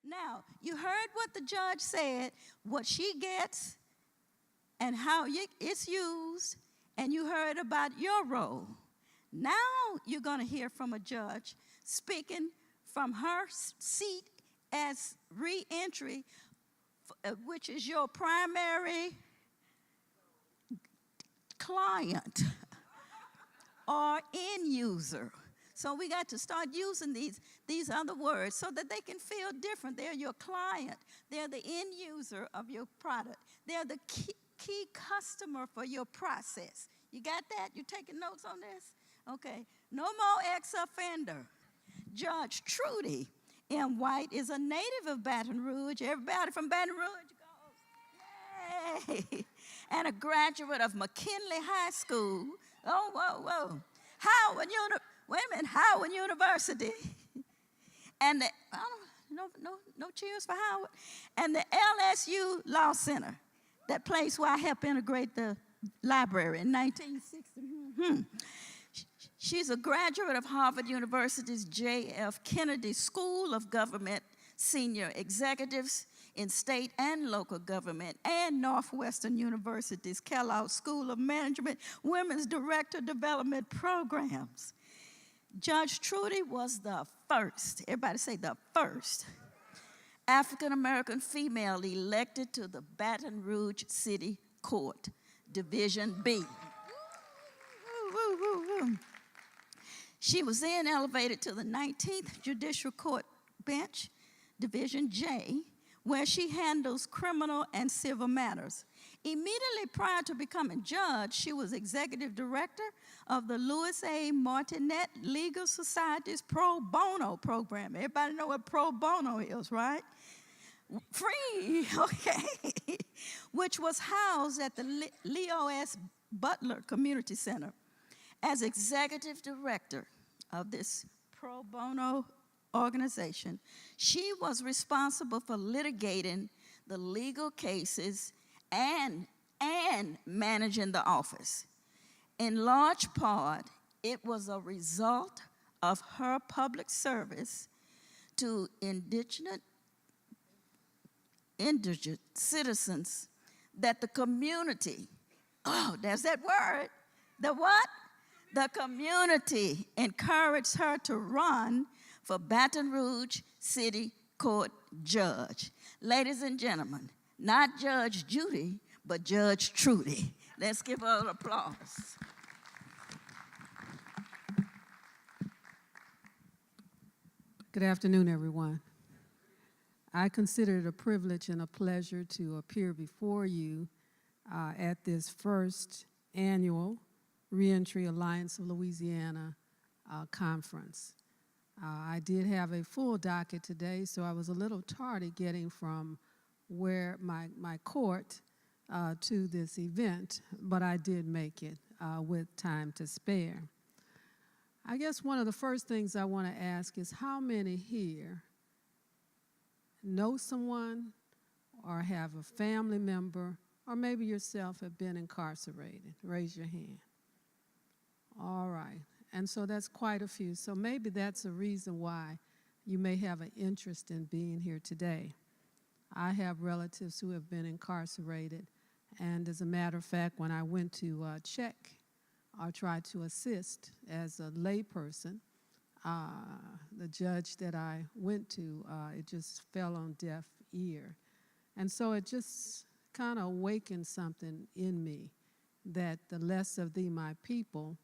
Now, you heard what the judge said, what she gets, and how it's used, and you heard about your role. Now you're going to hear from a judge speaking from her seat as reentry, which is your primary client or end user. So we got to start using these other words so that they can feel different. They're your client. They're the end user of your product. They're the key customer for your process. You got that? You taking notes on this? Okay. No more ex-offender. Judge Trudy M. White is a native of Baton Rouge. Everybody from Baton Rouge goes, yay! And a graduate of McKinley High School. Oh, whoa, whoa. Howard University. And no cheers for Howard. And the LSU Law Center, that place where I helped integrate the library in 1960. She's a graduate of Harvard University's J.F. Kennedy School of Government, senior executives in state and local government, and Northwestern University's Kellogg School of Management Women's Director Development Programs. Judge Trudy was the first, everybody say the first, African-American female elected to the Baton Rouge City Court, Division B. She was then elevated to the 19th Judicial Court Bench, Division J, where she handles criminal and civil matters. Immediately prior to becoming judge, she was executive director of the Louis A. Martinet Legal Society's pro bono program. Everybody know what pro bono is, right? Free, okay, which was housed at the Leo S. Butler Community Center. As executive director of this pro bono organization, she was responsible for litigating the legal cases and managing the office. In large part, it was a result of her public service to indigent citizens that the community, oh, there's that word, the what? The community encouraged her to run for Baton Rouge City Court Judge. Ladies and gentlemen, not Judge Judy, but Judge Trudy. Let's give her an applause. Good afternoon, everyone. I consider it a privilege and a pleasure to appear before you at this first annual Reentry Alliance of Louisiana conference. I did have a full docket today, so I was a little tardy getting from where my court to this event, but I did make it with time to spare. I guess one of the first things I want to ask is how many here know someone or have a family member or maybe yourself have been incarcerated? Raise your hand. All right. And so that's quite a few. So maybe that's a reason why you may have an interest in being here today. I have relatives who have been incarcerated. And as a matter of fact, when I went to check or try to assist as a layperson, the judge that I went to, it just fell on deaf ear. And so it just kind of awakened something in me that the less of thee, my people,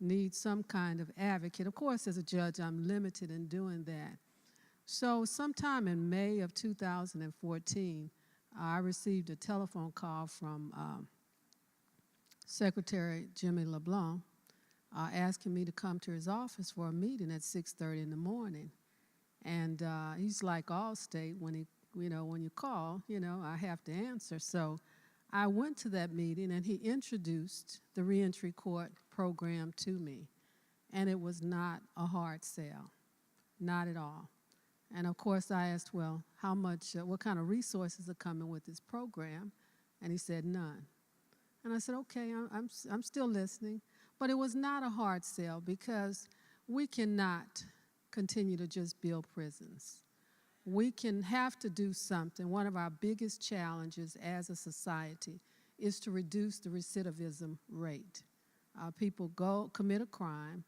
need some kind of advocate. Of course, as a judge, I'm limited in doing that. So sometime in May of 2014, I received a telephone call from Secretary Jimmy LeBlanc asking me to come to his office for a meeting at 6:30 in the morning. And he's like Allstate, when you call, I have to answer. So I went to that meeting, and he introduced the reentry court program to me. And it was not a hard sell, not at all. And of course, I asked, well, how much, what kind of resources are coming with this program? And he said, none. And I said, okay, I'm still listening. But it was not a hard sell because we cannot continue to just build prisons. we can have to do something. One of our biggest challenges as a society is to reduce the recidivism rate. People commit a crime,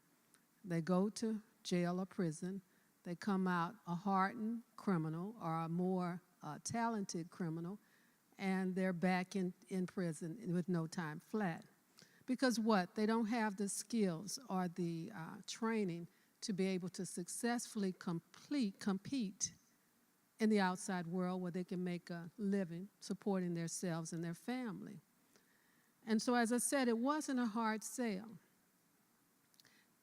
they go to jail or prison, they come out a hardened criminal or a more talented criminal, and they're back in prison with no time flat. Because what? They don't have the skills or the training to be able to successfully compete in the outside world where they can make a living supporting themselves and their family. And so, as I said, it wasn't a hard sell.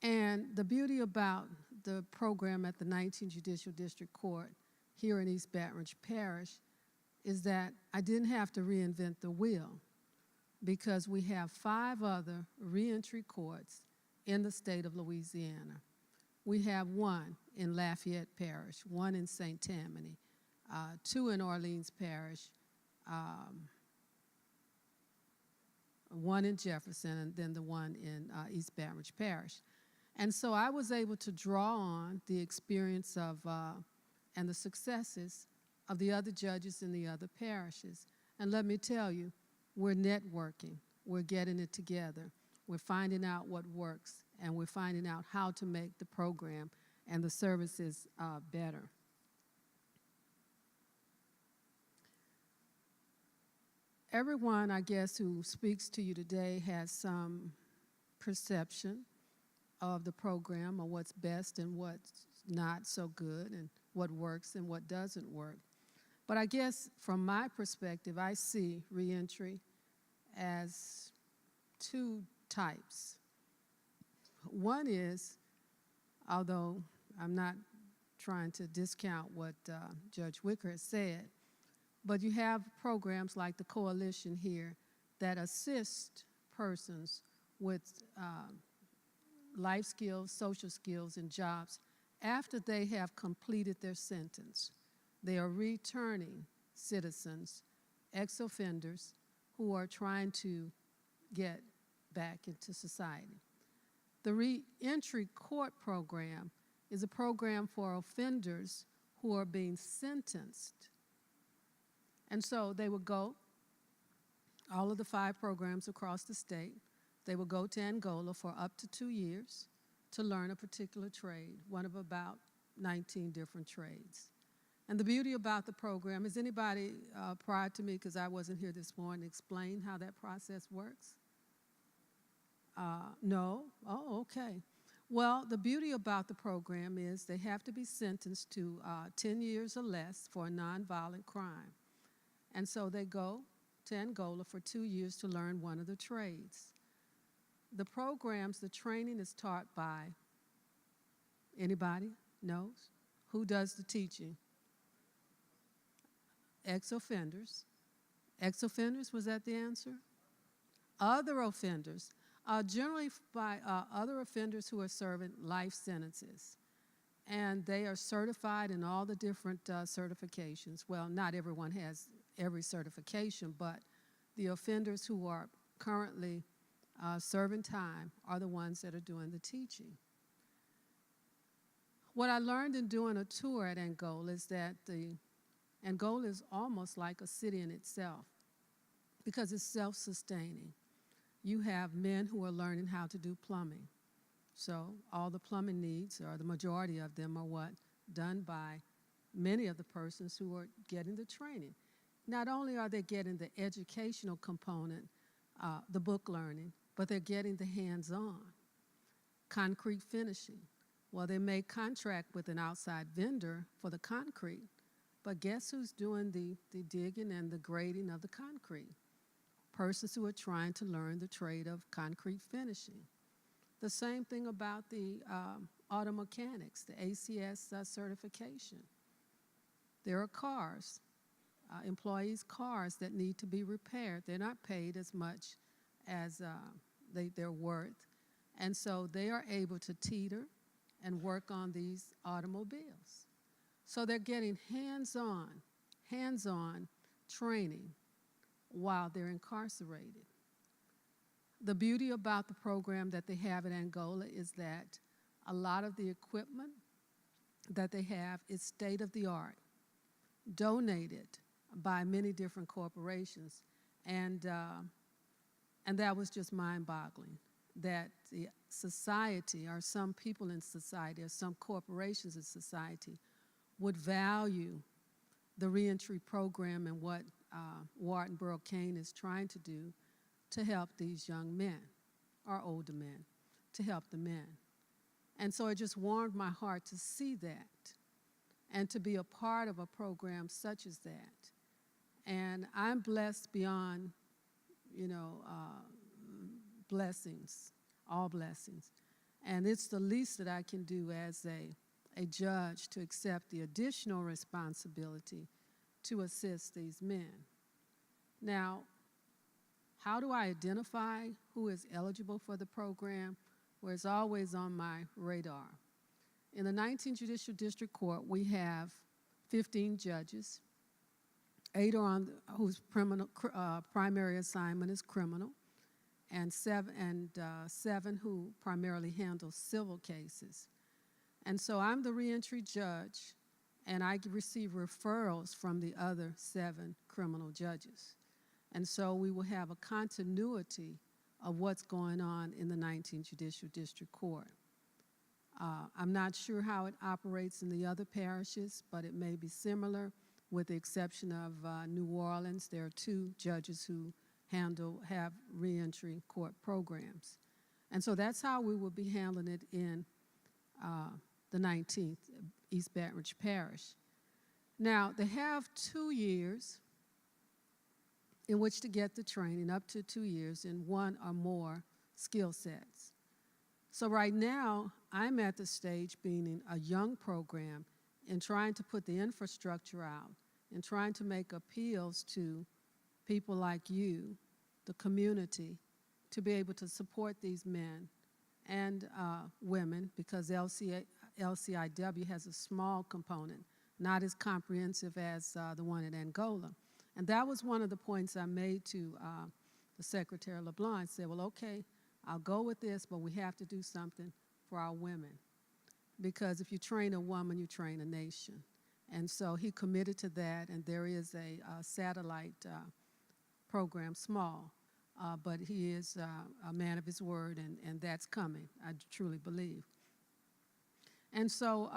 And the beauty about the program at the 19th Judicial District Court here in East Baton Rouge Parish is that I didn't have to reinvent the wheel, because we have 5 other reentry courts in the state of Louisiana. We have 1 in Lafayette Parish, 1 in St. Tammany, 2 in Orleans Parish, 1 in Jefferson, and then the 1 in East Baton Rouge Parish. And so I was able to draw on the experience of and the successes of the other judges in the other parishes. And let me tell you, we're networking, we're getting it together, we're finding out what works, and we're finding out how to make the program and the services better. Everyone, I guess, who speaks to you today has some perception of the program, or what's best and what's not so good, and what works and what doesn't work. But I guess from my perspective, I see reentry as 2 types. One is, although I'm not trying to discount what Judge Wicker has said, but you have programs like the Coalition here that assist persons with life skills, social skills, and jobs after they have completed their sentence. They are returning citizens, ex-offenders, who are trying to get back into society. The Reentry Court Program is a program for offenders who are being sentenced. And so they would go, all of the 5 programs across the state, they would go to Angola for up to 2 years to learn a particular trade, one of about 19 different trades. And the beauty about the program, is anybody prior to me, because I wasn't here this morning, explain how that process works? No? Oh, okay. Well, the beauty about the program is they have to be sentenced to 10 years or less for a nonviolent crime. And so they go to Angola for 2 years to learn one of the trades. The programs, the training is taught by anybody knows? Who does the teaching? Ex-offenders. Ex-offenders, was that the answer? Other offenders, generally by other offenders who are serving life sentences. And they are certified in all the different certifications. Well, not everyone has every certification, but the offenders who are currently serving time are the ones that are doing the teaching. What I learned in doing a tour at Angola is that Angola is almost like a city in itself because it's self-sustaining. You have men who are learning how to do plumbing. So all the plumbing needs, or the majority of them, are what? Done by many of the persons who are getting the training. Not only are they getting the educational component, the book learning, but they're getting the hands-on. Concrete finishing. Well, they may contract with an outside vendor for the concrete, but guess who's doing the digging and the grading of the concrete? Persons who are trying to learn the trade of concrete finishing. The same thing about the auto mechanics, the ACS certification. There are cars, employees' cars that need to be repaired. They're not paid as much as they're worth. And so they are able to teeter and work on these automobiles. So they're getting hands-on training while they're incarcerated. The beauty about the program that they have in Angola is that a lot of the equipment that they have is state-of-the-art. donated by many different corporations, and that was just mind-boggling, that the society, or some people in society, or some corporations in society, would value the reentry program and what Wartenborough Kane is trying to do to help these young men, or older men, to help the men. And so it just warmed my heart to see that and to be a part of a program such as that. And I'm blessed beyond, blessings, all blessings. And it's the least that I can do as a judge, to accept the additional responsibility to assist these men. Now, how do I identify who is eligible for the program? Well, it's always on my radar. In the 19th Judicial District Court, we have 15 judges. 8 are on whose primary assignment is criminal, and seven who primarily handle civil cases. And so I'm the reentry judge, and I receive referrals from the other 7 criminal judges. And so we will have a continuity of what's going on in the 19th Judicial District Court. I'm not sure how it operates in the other parishes, but it may be similar, with the exception of New Orleans. There are 2 judges who have reentry court programs. And so that's how we will be handling it in the 19th East Baton Rouge Parish. Now, they have 2 years in which to get the training, up to 2 years in 1 or more skill sets. So right now, I'm at the stage, being a young program, in trying to put the infrastructure out and trying to make appeals to people like you, the community, to be able to support these men and women, because LCIW has a small component, not as comprehensive as the one in Angola. And that was one of the points I made to the Secretary LeBlanc. I said, well, okay, I'll go with this, but we have to do something for our women. Because if you train a woman, you train a nation. And so he committed to that, and there is a satellite program, small, but he is a man of his word, and that's coming, I truly believe. And so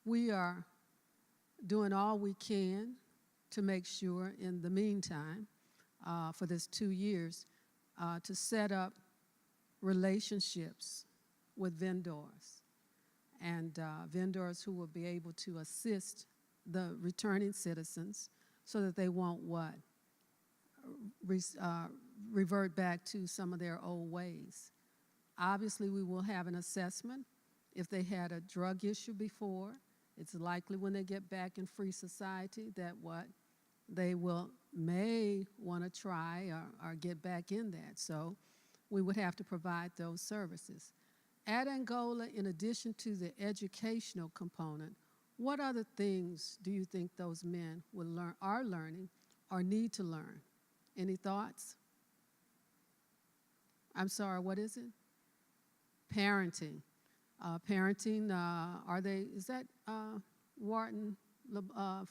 we are doing all we can to make sure, in the meantime, for this 2 years, to set up relationships with vendors, and vendors who will be able to assist the returning citizens so that they won't revert back to some of their old ways. Obviously, we will have an assessment. If they had a drug issue before, it's likely when they get back in free society that they may want to try or get back in that. So we would have to provide those services. At Angola, in addition to the educational component, what other things do you think those men are learning or need to learn? Any thoughts? I'm sorry, what is it? Parenting. Is that Wharton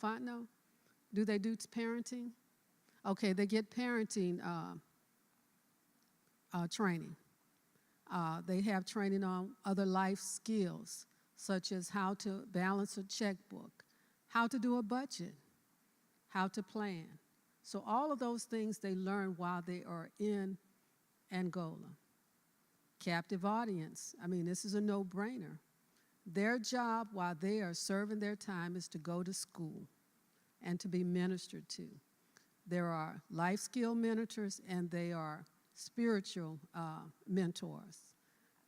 Fontenot? Do they do parenting? Okay, they get parenting training. They have training on other life skills, such as how to balance a checkbook, how to do a budget, how to plan. So all of those things they learn while they are in Angola. Captive audience. I mean, this is a no-brainer. Their job while they are serving their time is to go to school and to be ministered to. There are life skill mentors, and they are spiritual mentors.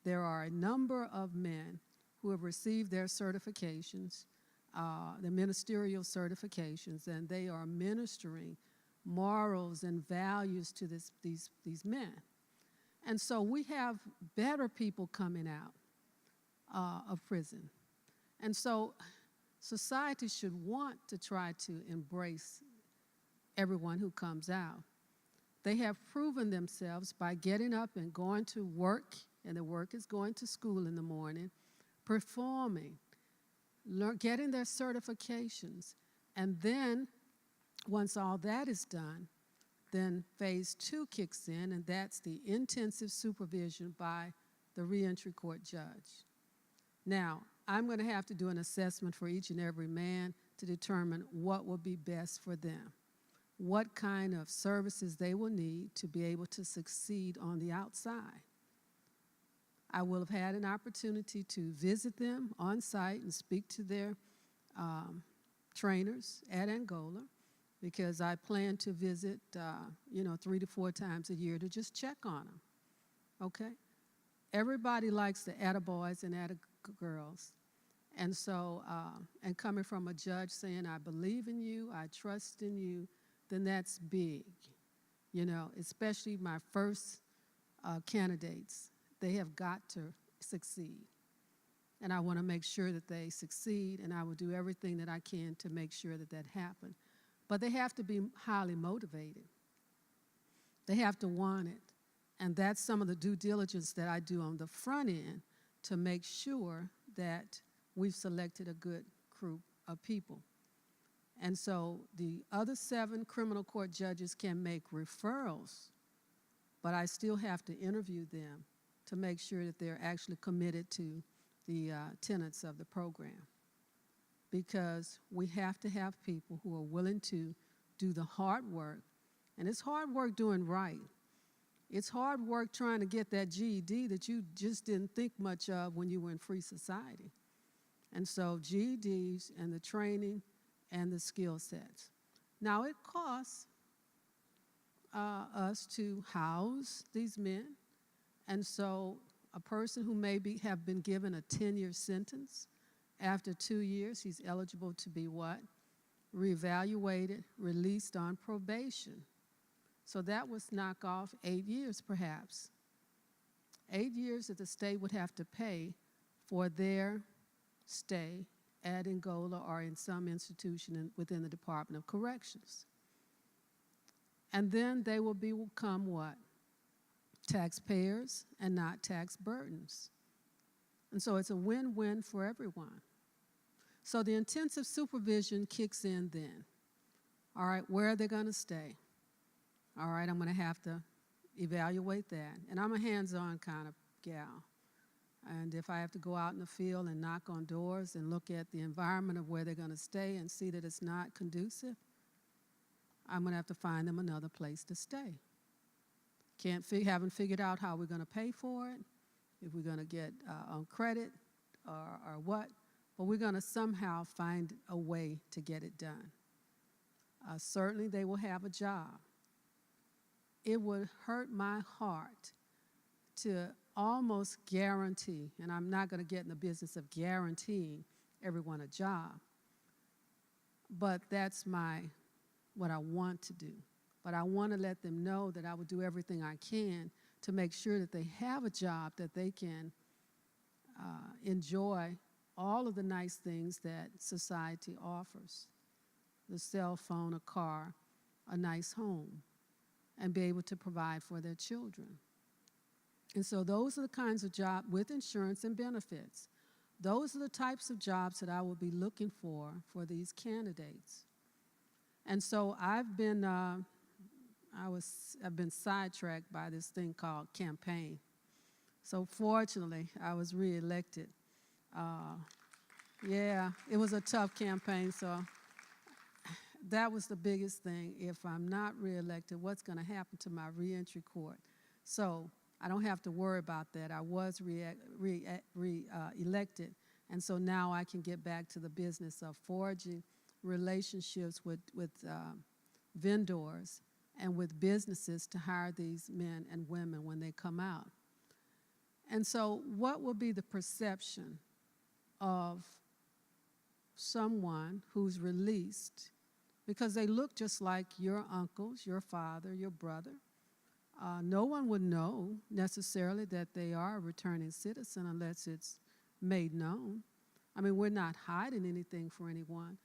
There are a number of men who have received their certifications, their ministerial certifications, and they are ministering morals and values to these men. And so we have better people coming out of prison. And so society should want to try to embrace everyone who comes out. They have proven themselves by getting up and going to work, and the work is going to school in the morning, performing, getting their certifications. And then once all that is done, then phase 2 kicks in, and that's the intensive supervision by the reentry court judge. Now, I'm going to have to do an assessment for each and every man to determine what will be best for them, what kind of services they will need to be able to succeed on the outside. I will have had an opportunity to visit them on site and speak to their trainers at Angola, because I plan to visit, 3 to 4 times a year to just check on them, okay? Everybody likes the attaboys and attagirls. And so, and coming from a judge saying, I believe in you, I trust in you, then that's big, especially my first candidates. They have got to succeed. And I want to make sure that they succeed, and I will do everything that I can to make sure that that happens. But they have to be highly motivated. They have to want it. And that's some of the due diligence that I do on the front end to make sure that we've selected a good group of people. And so the other 7 criminal court judges can make referrals, but I still have to interview them to make sure that they're actually committed to the tenets of the program. Because we have to have people who are willing to do the hard work. And it's hard work doing right. It's hard work trying to get that GED that you just didn't think much of when you were in free society. And so GEDs and the training and the skill sets. Now it costs us to house these men. And so a person who have been given a 10-year sentence, after 2 years, he's eligible to be what? Reevaluated, released on probation. So that would knock off 8 years, perhaps. 8 years that the state would have to pay for their stay at Angola or in some institution within the Department of Corrections. And then they will become what? Taxpayers and not tax burdens. And so it's a win-win for everyone. So the intensive supervision kicks in then. All right, where are they going to stay? All right, I'm going to have to evaluate that. And I'm a hands-on kind of gal. And if I have to go out in the field and knock on doors and look at the environment of where they're going to stay and see that it's not conducive, I'm going to have to find them another place to stay. Haven't figured out how we're going to pay for it, if we're going to get on credit or what, but we're going to somehow find a way to get it done. Certainly they will have a job. It would hurt my heart to almost guarantee, and I'm not going to get in the business of guaranteeing everyone a job, but that's what I want to do. But I want to let them know that I will do everything I can to make sure that they have a job, that they can enjoy all of the nice things that society offers. The cell phone, a car, a nice home, and be able to provide for their children. And so those are the kinds of jobs with insurance and benefits. Those are the types of jobs that I will be looking for these candidates. And so I've been sidetracked by this thing called campaign. So fortunately, I was reelected. Yeah, it was a tough campaign, so that was the biggest thing. If I'm not reelected, what's going to happen to my reentry court? So I don't have to worry about that. I was elected, and so now I can get back to the business of forging relationships with vendors and with businesses to hire these men and women when they come out. And so what will be the perception of someone who's released, because they look just like your uncles, your father, your brother? No one would know necessarily that they are a returning citizen unless it's made known. I mean, we're not hiding anything for anyone,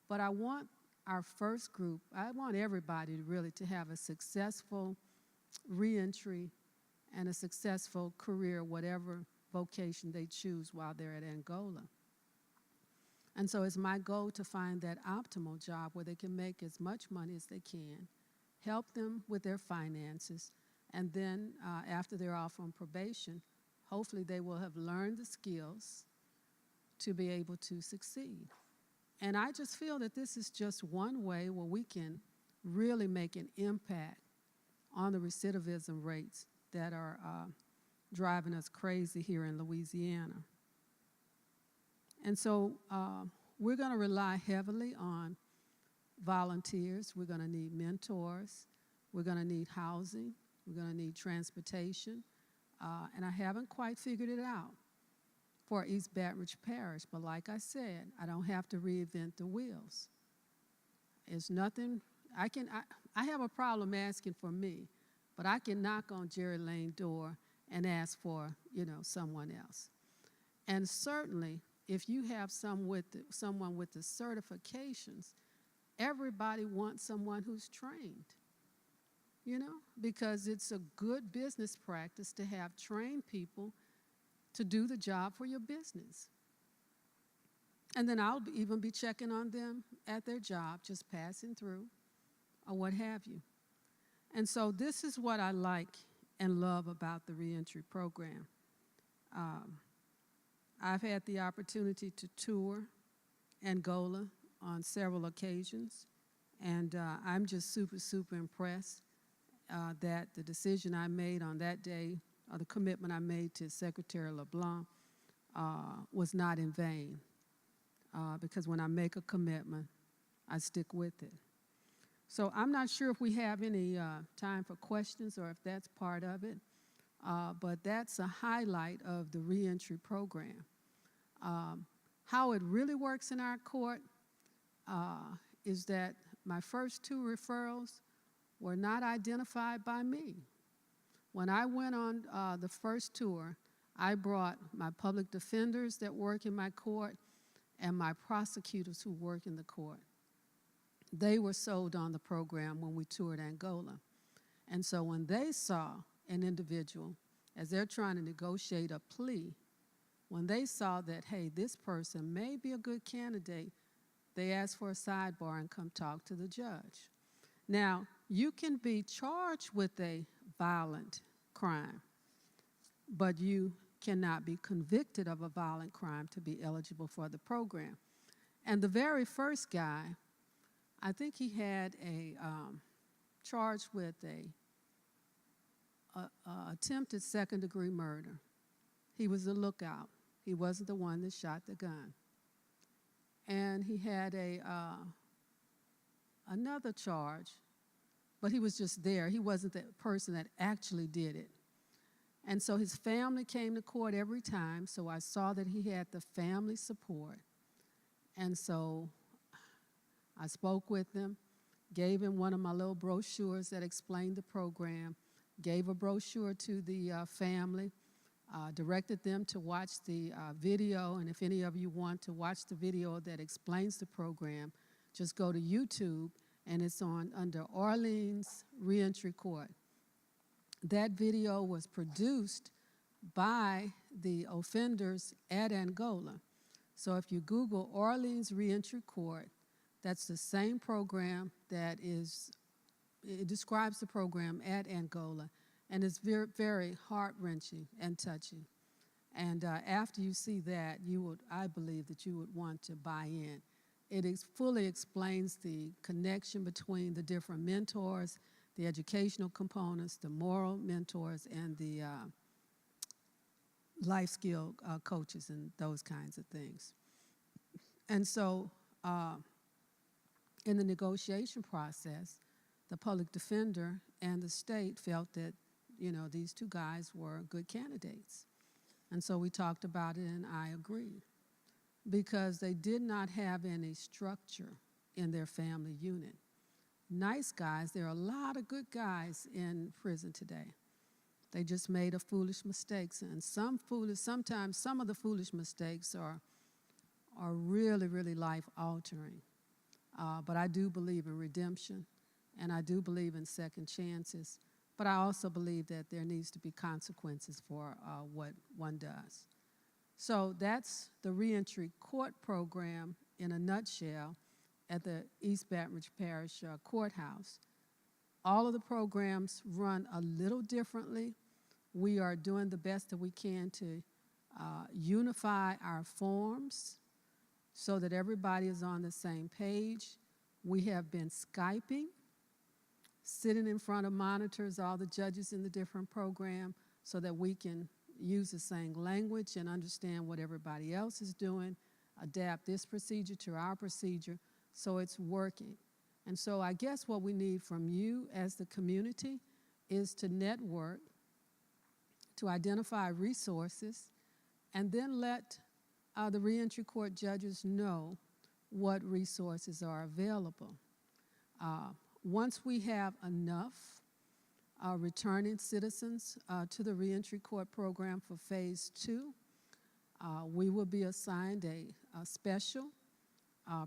but I want our first group, I want everybody really to have a successful reentry and a successful career, whatever vocation they choose while they're at Angola. And so it's my goal to find that optimal job where they can make as much money as they can, help them with their finances, and then after they're off on probation, hopefully they will have learned the skills to be able to succeed. And I just feel that this is just one way where we can really make an impact on the recidivism rates that are driving us crazy here in Louisiana. And so we're going to rely heavily on volunteers. We're going to need mentors. We're going to need housing. We're going to need transportation. And I haven't quite figured it out for East Baton Rouge Parish. But like I said, I don't have to reinvent the wheels. It's nothing. I have a problem asking for me, but I can knock on Jerry Lane's door and ask for, someone else. And certainly, if you have someone with the certifications, everybody wants someone who's trained, because it's a good business practice to have trained people to do the job for your business. And then I'll even be checking on them at their job, just passing through or what have you. And so this is what I like and love about the reentry program. I've had the opportunity to tour Angola on several occasions, and I'm just super, super impressed that the decision I made on that day, or the commitment I made to Secretary LeBlanc, was not in vain, because when I make a commitment, I stick with it. So I'm not sure if we have any time for questions or if that's part of it, but that's a highlight of the reentry program. How it really works in our court is that my first 2 referrals were not identified by me. When I went on the first tour, I brought my public defenders that work in my court and my prosecutors who work in the court. They were sold on the program when we toured Angola. And so when they saw an individual, as they're trying to negotiate a plea, when they saw that, hey, this person may be a good candidate, they asked for a sidebar and come talk to the judge. Now, you can be charged with a violent crime, but you cannot be convicted of a violent crime to be eligible for the program. And the very first guy, I think he had a charge with a attempted second-degree murder. He was a lookout. He wasn't the one that shot the gun. And he had another charge, but he was just there. He wasn't the person that actually did it. And so his family came to court every time, so I saw that he had the family support. And so I spoke with him, gave him one of my little brochures that explained the program, gave a brochure to the family, directed them to watch the video, and if any of you want to watch the video that explains the program, just go to YouTube, and it's under Orleans Reentry Court. That video was produced by the offenders at Angola. So if you Google Orleans Reentry Court, that's the same program that it describes the program at Angola, and it's very, very heart-wrenching and touching. And after you see that, I believe that you would want to buy in. It fully explains the connection between the different mentors, the educational components, the moral mentors, and the life skill coaches and those kinds of things. And so in the negotiation process, the public defender and the state felt that, these 2 guys were good candidates. And so we talked about it, and I agreed, because they did not have any structure in their family unit. Nice guys, there are a lot of good guys in prison today. They just made a foolish mistakes, and sometimes some of the foolish mistakes are really, really life-altering. But I do believe in redemption, and I do believe in second chances. But I also believe that there needs to be consequences for what one does. So that's the reentry court program in a nutshell at the East Baton Rouge Parish Courthouse. All of the programs run a little differently. We are doing the best that we can to unify our forms so that everybody is on the same page. We have been Skyping, sitting in front of monitors, all the judges in the different program, so that we can use the same language and understand what everybody else is doing, adapt this procedure to our procedure, so it's working. And so I guess what we need from you as the community is to network, to identify resources, and then let the reentry court judges know what resources are available. Once we have enough returning citizens to the reentry court program for phase 2, we will be assigned a special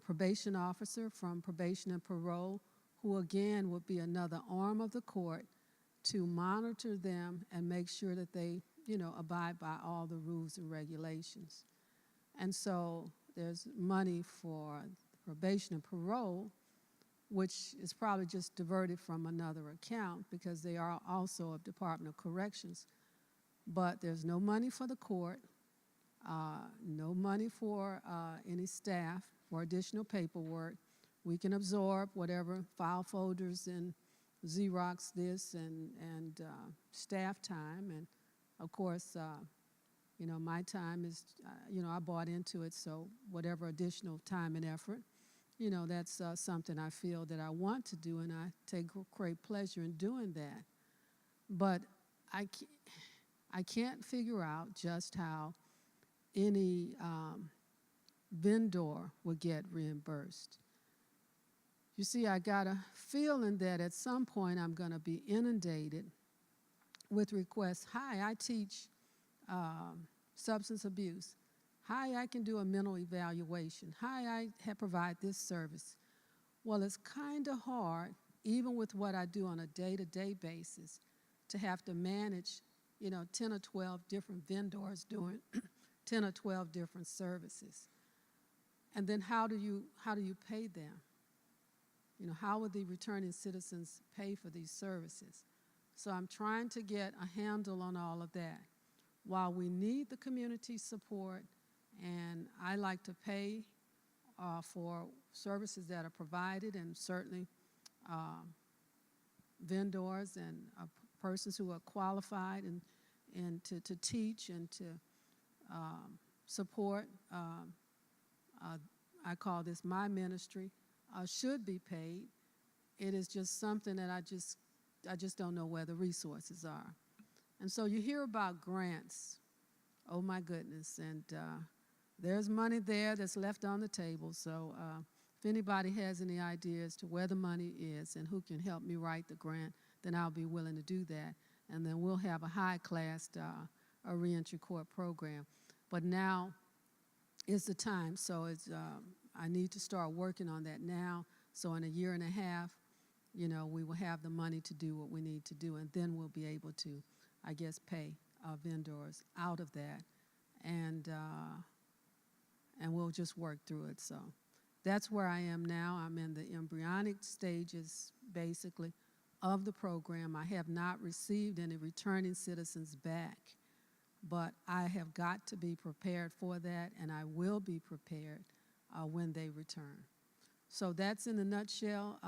probation officer from probation and parole, who again would be another arm of the court to monitor them and make sure that they, abide by all the rules and regulations. And so there's money for probation and parole, which is probably just diverted from another account because they are also a Department of Corrections. But there's no money for the court, no money for any staff for additional paperwork. We can absorb whatever file folders and Xerox this and staff time. And of course, my time is, I bought into it, so whatever additional time and effort, that's something I feel that I want to do, and I take great pleasure in doing that. But I can't figure out just how any vendor will get reimbursed. You see, I got a feeling that at some point I'm going to be inundated with requests. Hi, I teach substance abuse. Hi, I can do a mental evaluation. Hi, I provide this service. Well, it's kind of hard, even with what I do on a day-to-day basis, to have to manage, 10 or 12 different vendors doing 10 or 12 different services. And then how do you pay them? How would the returning citizens pay for these services? So I'm trying to get a handle on all of that. While we need the community support, and I like to pay for services that are provided, and certainly vendors and persons who are qualified and to teach and to support, I call this my ministry, should be paid. It is just something that I just don't know where the resources are. And so you hear about grants. Oh my goodness, and there's money there that's left on the table. So if anybody has any ideas to where the money is and who can help me write the grant, then I'll be willing to do that. And then we'll have a high-class reentry court program. But now is the time, so I need to start working on that now. So in a year and a half, we will have the money to do what we need to do, and then we'll be able to, I guess, pay vendors out of that, and we'll just work through it. So that's where I am now. I'm in the embryonic stages, basically, of the program. I have not received any returning citizens back, but I have got to be prepared for that, and I will be prepared when they return. So that's in a nutshell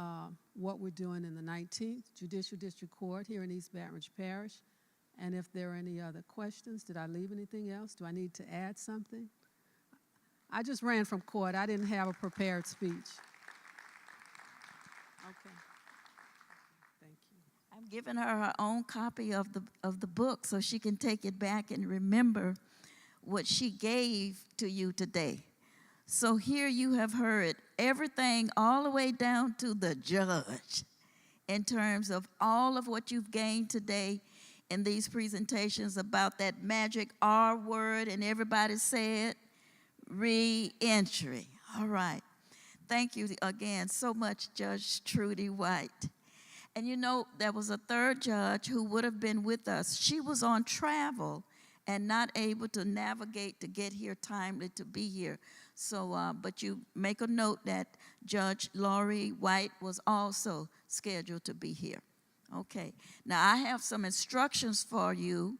what we're doing in the 19th Judicial District Court here in East Baton Rouge Parish. And if there are any other questions, did I leave anything else? Do I need to add something? I just ran from court. I didn't have a prepared speech. Okay. Thank you. I'm giving her own copy of the book so she can take it back and remember what she gave to you today. So here you have heard everything all the way down to the judge in terms of all of what you've gained today in these presentations about that magic R word, and everybody said re-entry. All right. Thank you again so much, Judge Trudy White. And there was a third judge who would have been with us. She was on travel and not able to navigate to get here timely to be here. So, but you make a note that Judge Laurie White was also scheduled to be here. Okay. Now, I have some instructions for you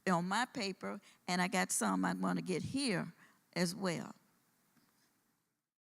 on my paper, and I got some I want to get here as well.